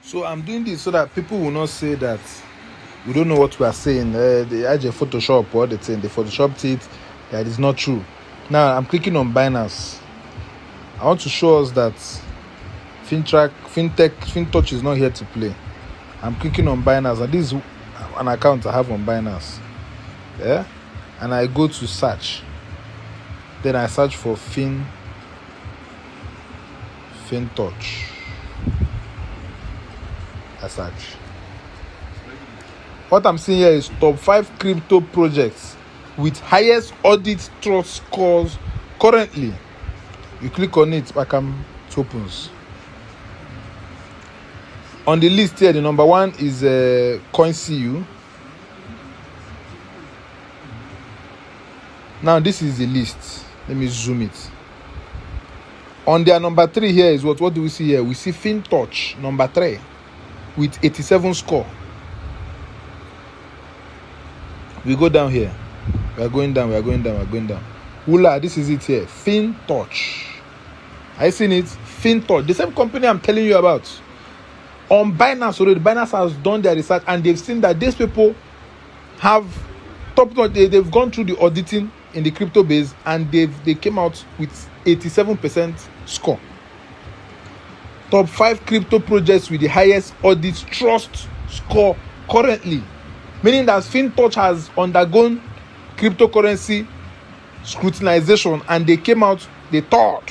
So I'm doing this so that people will not say that we don't know what we are saying. They had a Photoshop or the thing, they photoshopped it. That is not true. Now I'm clicking on Binance. I want to show us that FINTOCH is not here to play. I'm clicking on Binance, and this is an account I have on Binance. Yeah, and I go to search. Then I search for FINTOCH. I search. What I'm seeing here is top 5 crypto projects with highest audit trust scores currently. You click on it, it opens. On the list here, the number 1 is CoinCU. Now this is the list. Let me zoom it. On their number 3 here is what do we see here? We see FINTOCH number 3 with 87 score. We go down here. We are going down. Hula, this is it here. FINTOCH. I seen it. FINTOCH, the same company I'm telling you about. On Binance already, Binance has done their research and they've seen that these people have they've gone through the auditing in the crypto base and they came out with 87% score. Top 5 crypto projects with the highest audit trust score currently, meaning that FINTOCH has undergone cryptocurrency scrutinization and they came out the third.